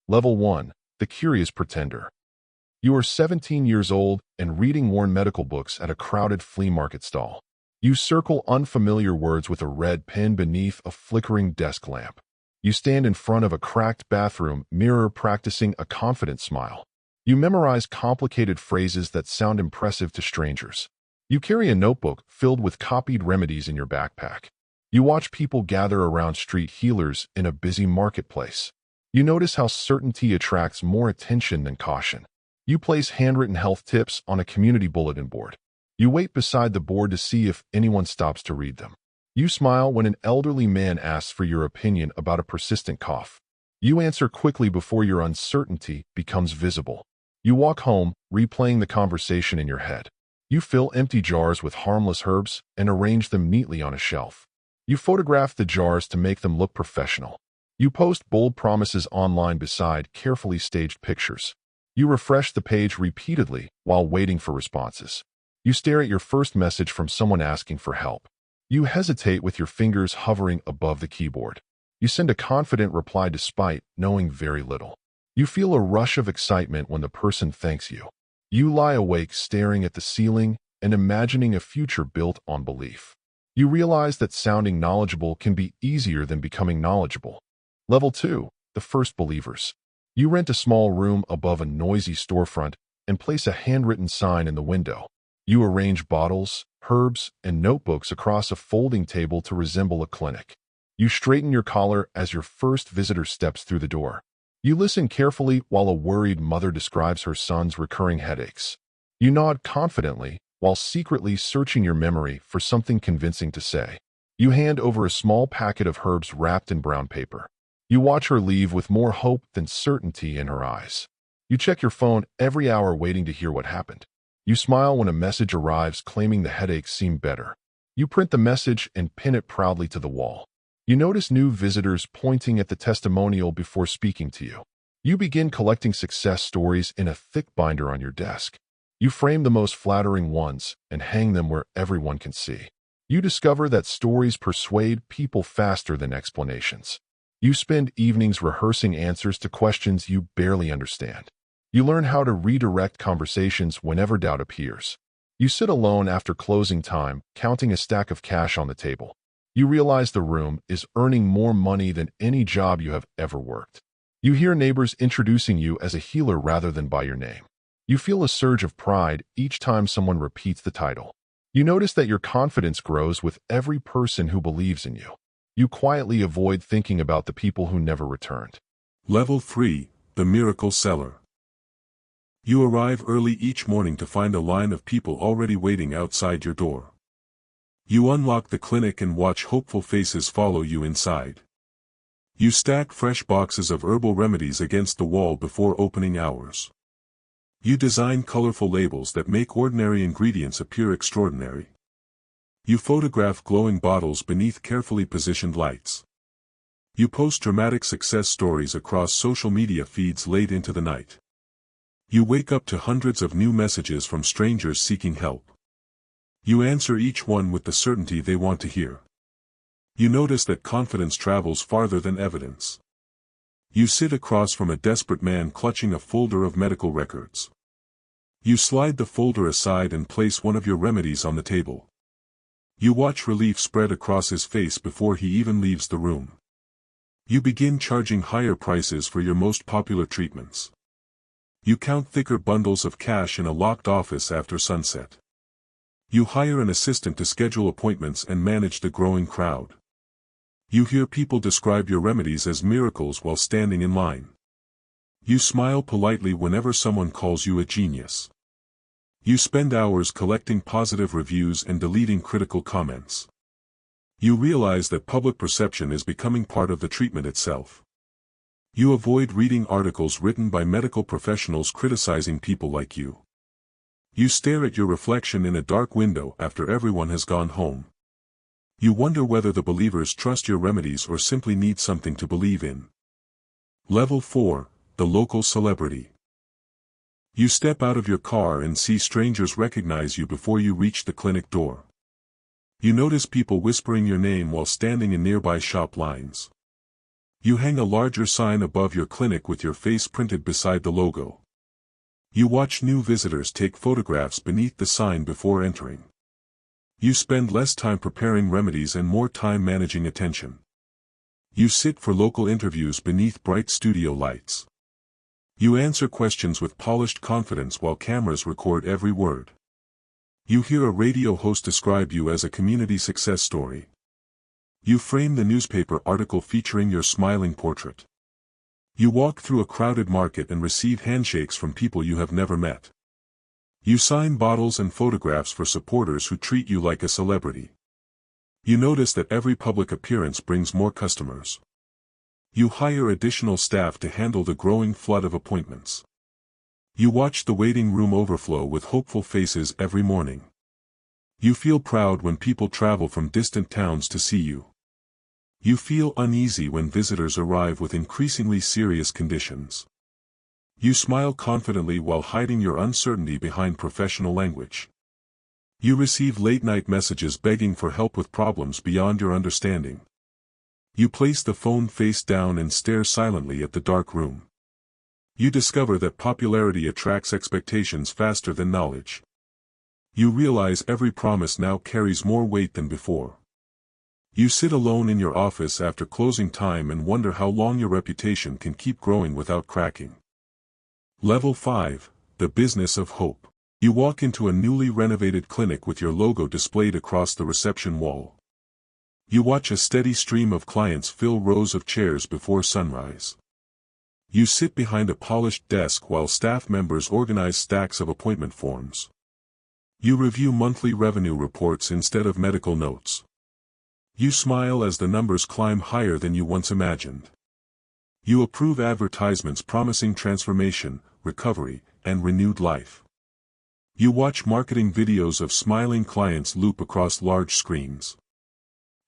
Level 1. The Curious Pretender. You are 17 years old and reading worn medical books at a crowded flea market stall. You circle unfamiliar words with a red pen beneath a flickering desk lamp. You stand in front of a cracked bathroom mirror practicing a confident smile. You memorize complicated phrases that sound impressive to strangers. You carry a notebook filled with copied remedies in your backpack. You watch people gather around street healers in a busy marketplace. You notice how certainty attracts more attention than caution. You place handwritten health tips on a community bulletin board. You wait beside the board to see if anyone stops to read them. You smile when an elderly man asks for your opinion about a persistent cough. You answer quickly before your uncertainty becomes visible. You walk home, replaying the conversation in your head. You fill empty jars with harmless herbs and arrange them neatly on a shelf. You photograph the jars to make them look professional. You post bold promises online beside carefully staged pictures. You refresh the page repeatedly while waiting for responses. You stare at your first message from someone asking for help. You hesitate with your fingers hovering above the keyboard. You send a confident reply despite knowing very little. You feel a rush of excitement when the person thanks you. You lie awake staring at the ceiling and imagining a future built on belief. You realize that sounding knowledgeable can be easier than becoming knowledgeable. Level 2. The First Believers. You rent a small room above a noisy storefront and place a handwritten sign in the window. You arrange bottles, herbs, and notebooks across a folding table to resemble a clinic. You straighten your collar as your first visitor steps through the door. You listen carefully while a worried mother describes her son's recurring headaches. You nod confidently while secretly searching your memory for something convincing to say. You hand over a small packet of herbs wrapped in brown paper. You watch her leave with more hope than certainty in her eyes. You check your phone every hour waiting to hear what happened. You smile when a message arrives claiming the headaches seem better. You print the message and pin it proudly to the wall. You notice new visitors pointing at the testimonial before speaking to you. You begin collecting success stories in a thick binder on your desk. You frame the most flattering ones and hang them where everyone can see. You discover that stories persuade people faster than explanations. You spend evenings rehearsing answers to questions you barely understand. You learn how to redirect conversations whenever doubt appears. You sit alone after closing time, counting a stack of cash on the table. You realize the room is earning more money than any job you have ever worked. You hear neighbors introducing you as a healer rather than by your name. You feel a surge of pride each time someone repeats the title. You notice that your confidence grows with every person who believes in you. You quietly avoid thinking about the people who never returned. Level 3. The Miracle Seller. You arrive early each morning to find a line of people already waiting outside your door. You unlock the clinic and watch hopeful faces follow you inside. You stack fresh boxes of herbal remedies against the wall before opening hours. You design colorful labels that make ordinary ingredients appear extraordinary. You photograph glowing bottles beneath carefully positioned lights. You post dramatic success stories across social media feeds late into the night. You wake up to hundreds of new messages from strangers seeking help. You answer each one with the certainty they want to hear. You notice that confidence travels farther than evidence. You sit across from a desperate man clutching a folder of medical records. You slide the folder aside and place one of your remedies on the table. You watch relief spread across his face before he even leaves the room. You begin charging higher prices for your most popular treatments. You count thicker bundles of cash in a locked office after sunset. You hire an assistant to schedule appointments and manage the growing crowd. You hear people describe your remedies as miracles while standing in line. You smile politely whenever someone calls you a genius. You spend hours collecting positive reviews and deleting critical comments. You realize that public perception is becoming part of the treatment itself. You avoid reading articles written by medical professionals criticizing people like you. You stare at your reflection in a dark window after everyone has gone home. You wonder whether the believers trust your remedies or simply need something to believe in. Level 4. The Local Celebrity. You step out of your car and see strangers recognize you before you reach the clinic door. You notice people whispering your name while standing in nearby shop lines. You hang a larger sign above your clinic with your face printed beside the logo. You watch new visitors take photographs beneath the sign before entering. You spend less time preparing remedies and more time managing attention. You sit for local interviews beneath bright studio lights. You answer questions with polished confidence while cameras record every word. You hear a radio host describe you as a community success story. You frame the newspaper article featuring your smiling portrait. You walk through a crowded market and receive handshakes from people you have never met. You sign bottles and photographs for supporters who treat you like a celebrity. You notice that every public appearance brings more customers. You hire additional staff to handle the growing flood of appointments. You watch the waiting room overflow with hopeful faces every morning. You feel proud when people travel from distant towns to see you. You feel uneasy when visitors arrive with increasingly serious conditions. You smile confidently while hiding your uncertainty behind professional language. You receive late-night messages begging for help with problems beyond your understanding. You place the phone face down and stare silently at the dark room. You discover that popularity attracts expectations faster than knowledge. You realize every promise now carries more weight than before. You sit alone in your office after closing time and wonder how long your reputation can keep growing without cracking. Level 5, the business of hope. You walk into a newly renovated clinic with your logo displayed across the reception wall. You watch a steady stream of clients fill rows of chairs before sunrise. You sit behind a polished desk while staff members organize stacks of appointment forms. You review monthly revenue reports instead of medical notes. You smile as the numbers climb higher than you once imagined. You approve advertisements promising transformation, recovery, and renewed life. You watch marketing videos of smiling clients loop across large screens.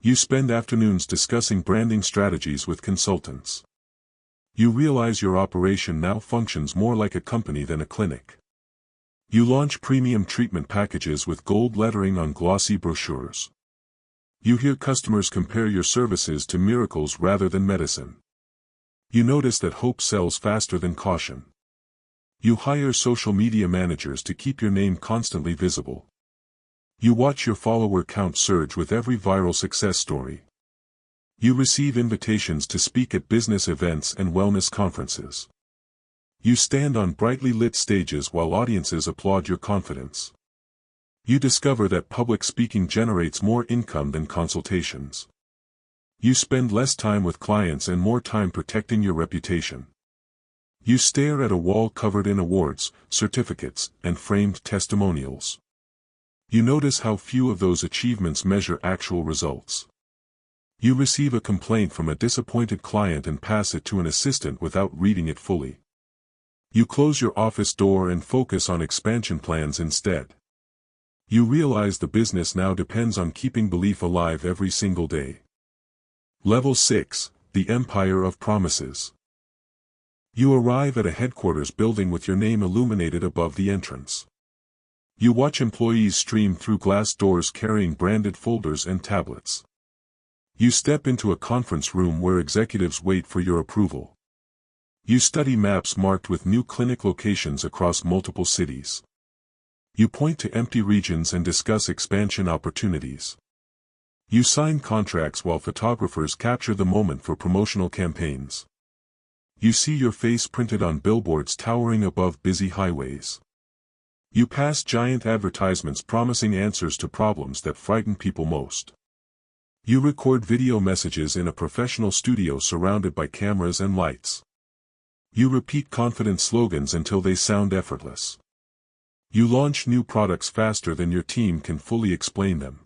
You spend afternoons discussing branding strategies with consultants. You realize your operation now functions more like a company than a clinic. You launch premium treatment packages with gold lettering on glossy brochures. You hear customers compare your services to miracles rather than medicine. You notice that hope sells faster than caution. You hire social media managers to keep your name constantly visible. You watch your follower count surge with every viral success story. You receive invitations to speak at business events and wellness conferences. You stand on brightly lit stages while audiences applaud your confidence. You discover that public speaking generates more income than consultations. You spend less time with clients and more time protecting your reputation. You stare at a wall covered in awards, certificates, and framed testimonials. You notice how few of those achievements measure actual results. You receive a complaint from a disappointed client and pass it to an assistant without reading it fully. You close your office door and focus on expansion plans instead. You realize the business now depends on keeping belief alive every single day. Level 6, the Empire of Promises. You arrive at a headquarters building with your name illuminated above the entrance. You watch employees stream through glass doors carrying branded folders and tablets. You step into a conference room where executives wait for your approval. You study maps marked with new clinic locations across multiple cities. You point to empty regions and discuss expansion opportunities. You sign contracts while photographers capture the moment for promotional campaigns. You see your face printed on billboards towering above busy highways. You pass giant advertisements promising answers to problems that frighten people most. You record video messages in a professional studio surrounded by cameras and lights. You repeat confident slogans until they sound effortless. You launch new products faster than your team can fully explain them.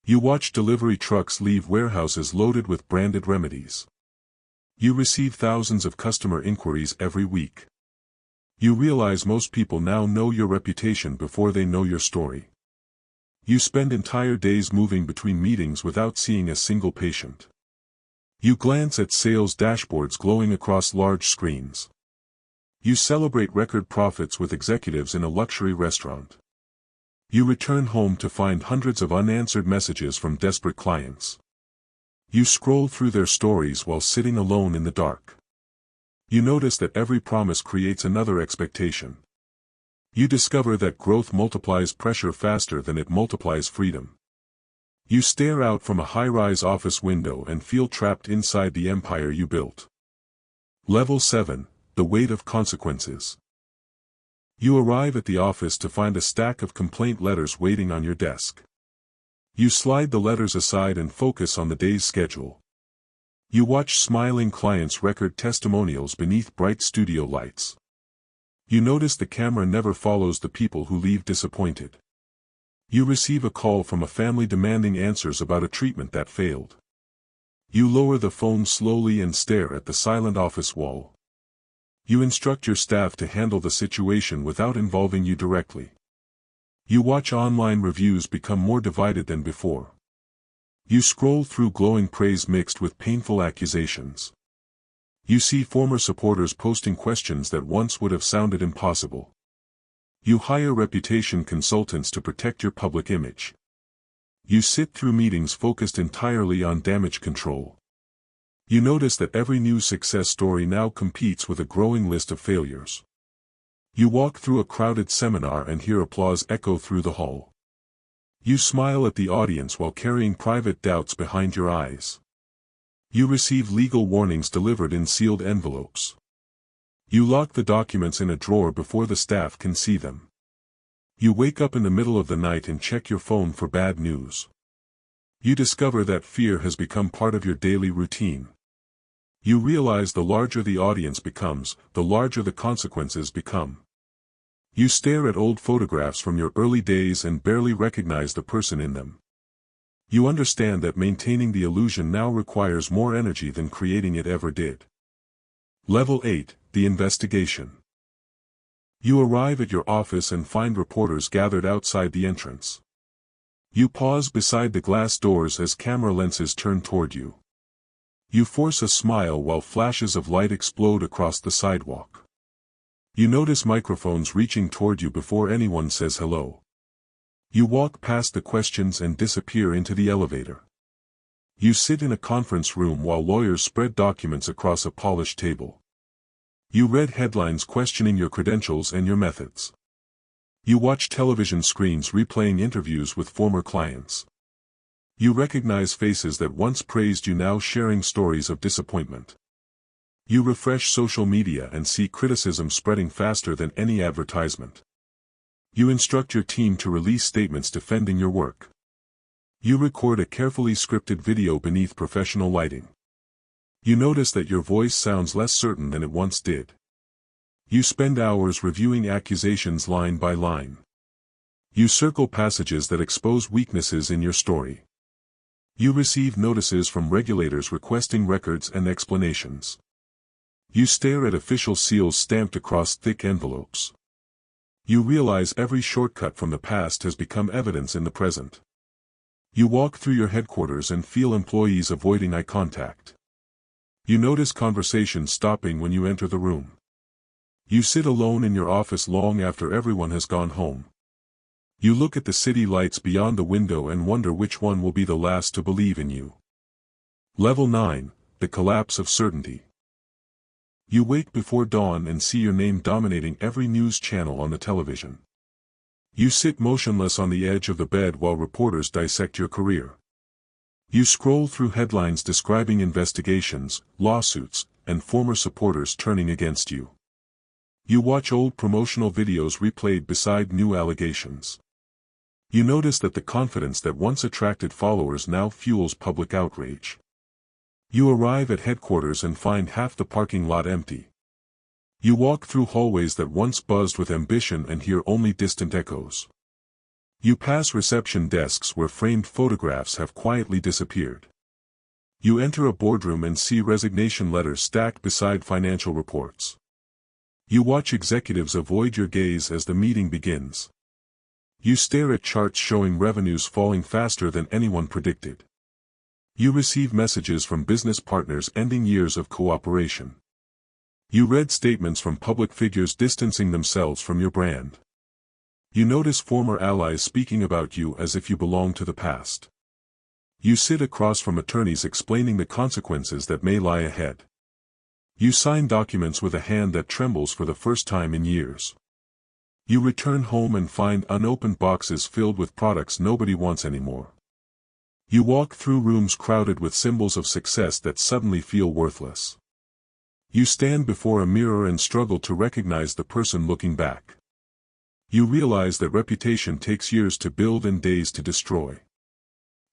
You watch delivery trucks leave warehouses loaded with branded remedies. You receive thousands of customer inquiries every week. You realize most people now know your reputation before they know your story. You spend entire days moving between meetings without seeing a single patient. You glance at sales dashboards glowing across large screens. You celebrate record profits with executives in a luxury restaurant. You return home to find hundreds of unanswered messages from desperate clients. You scroll through their stories while sitting alone in the dark. You notice that every promise creates another expectation. You discover that growth multiplies pressure faster than it multiplies freedom. You stare out from a high-rise office window and feel trapped inside the empire you built. Level 7, the weight of consequences. You arrive at the office to find a stack of complaint letters waiting on your desk. You slide the letters aside and focus on the day's schedule. You watch smiling clients record testimonials beneath bright studio lights. You notice the camera never follows the people who leave disappointed. You receive a call from a family demanding answers about a treatment that failed. You lower the phone slowly and stare at the silent office wall. You instruct your staff to handle the situation without involving you directly. You watch online reviews become more divided than before. You scroll through glowing praise mixed with painful accusations. You see former supporters posting questions that once would have sounded impossible. You hire reputation consultants to protect your public image. You sit through meetings focused entirely on damage control. You notice that every new success story now competes with a growing list of failures. You walk through a crowded seminar and hear applause echo through the hall. You smile at the audience while carrying private doubts behind your eyes. You receive legal warnings delivered in sealed envelopes. You lock the documents in a drawer before the staff can see them. You wake up in the middle of the night and check your phone for bad news. You discover that fear has become part of your daily routine. You realize the larger the audience becomes, the larger the consequences become. You stare at old photographs from your early days and barely recognize the person in them. You understand that maintaining the illusion now requires more energy than creating it ever did. Level 8, the investigation. You arrive at your office and find reporters gathered outside the entrance. You pause beside the glass doors as camera lenses turn toward you. You force a smile while flashes of light explode across the sidewalk. You notice microphones reaching toward you before anyone says hello. You walk past the questions and disappear into the elevator. You sit in a conference room while lawyers spread documents across a polished table. You read headlines questioning your credentials and your methods. You watch television screens replaying interviews with former clients. You recognize faces that once praised you now sharing stories of disappointment. You refresh social media and see criticism spreading faster than any advertisement. You instruct your team to release statements defending your work. You record a carefully scripted video beneath professional lighting. You notice that your voice sounds less certain than it once did. You spend hours reviewing accusations line by line. You circle passages that expose weaknesses in your story. You receive notices from regulators requesting records and explanations. You stare at official seals stamped across thick envelopes. You realize every shortcut from the past has become evidence in the present. You walk through your headquarters and feel employees avoiding eye contact. You notice conversations stopping when you enter the room. You sit alone in your office long after everyone has gone home. You look at the city lights beyond the window and wonder which one will be the last to believe in you. Level 9, the collapse of certainty. You wake before dawn and see your name dominating every news channel on the television. You sit motionless on the edge of the bed while reporters dissect your career. You scroll through headlines describing investigations, lawsuits, and former supporters turning against you. You watch old promotional videos replayed beside new allegations. You notice that the confidence that once attracted followers now fuels public outrage. You arrive at headquarters and find half the parking lot empty. You walk through hallways that once buzzed with ambition and hear only distant echoes. You pass reception desks where framed photographs have quietly disappeared. You enter a boardroom and see resignation letters stacked beside financial reports. You watch executives avoid your gaze as the meeting begins. You stare at charts showing revenues falling faster than anyone predicted. You receive messages from business partners ending years of cooperation. You read statements from public figures distancing themselves from your brand. You notice former allies speaking about you as if you belong to the past. You sit across from attorneys explaining the consequences that may lie ahead. You sign documents with a hand that trembles for the first time in years. You return home and find unopened boxes filled with products nobody wants anymore. You walk through rooms crowded with symbols of success that suddenly feel worthless. You stand before a mirror and struggle to recognize the person looking back. You realize that reputation takes years to build and days to destroy.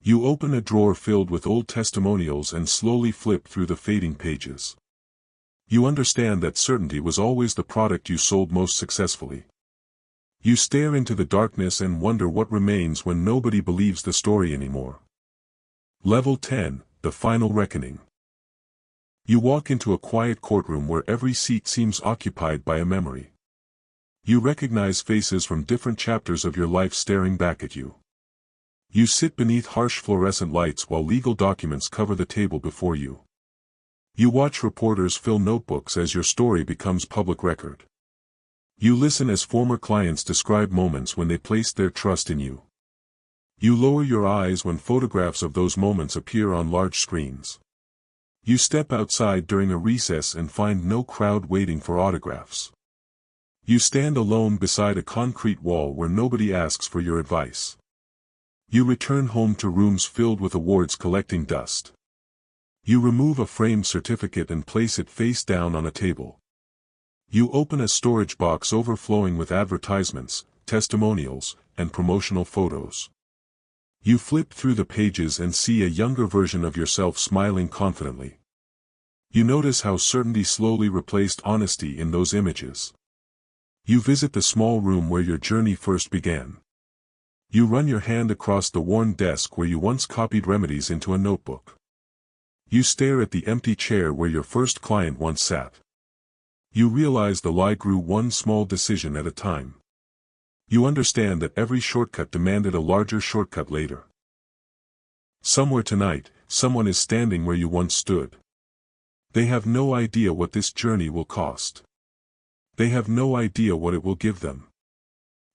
You open a drawer filled with old testimonials and slowly flip through the fading pages. You understand that certainty was always the product you sold most successfully. You stare into the darkness and wonder what remains when nobody believes the story anymore. Level 10, the final reckoning. You walk into a quiet courtroom where every seat seems occupied by a memory. You recognize faces from different chapters of your life staring back at you. You sit beneath harsh fluorescent lights while legal documents cover the table before you. You watch reporters fill notebooks as your story becomes public record. You listen as former clients describe moments when they placed their trust in you. You lower your eyes when photographs of those moments appear on large screens. You step outside during a recess and find no crowd waiting for autographs. You stand alone beside a concrete wall where nobody asks for your advice. You return home to rooms filled with awards collecting dust. You remove a framed certificate and place it face down on a table. You open a storage box overflowing with advertisements, testimonials, and promotional photos. You flip through the pages and see a younger version of yourself smiling confidently. You notice how certainty slowly replaced honesty in those images. You visit the small room where your journey first began. You run your hand across the worn desk where you once copied remedies into a notebook. You stare at the empty chair where your first client once sat. You realize the lie grew one small decision at a time. You understand that every shortcut demanded a larger shortcut later. Somewhere tonight, someone is standing where you once stood. They have no idea what this journey will cost. They have no idea what it will give them.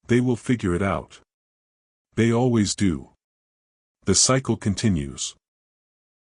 They will figure it out. They always do. The cycle continues.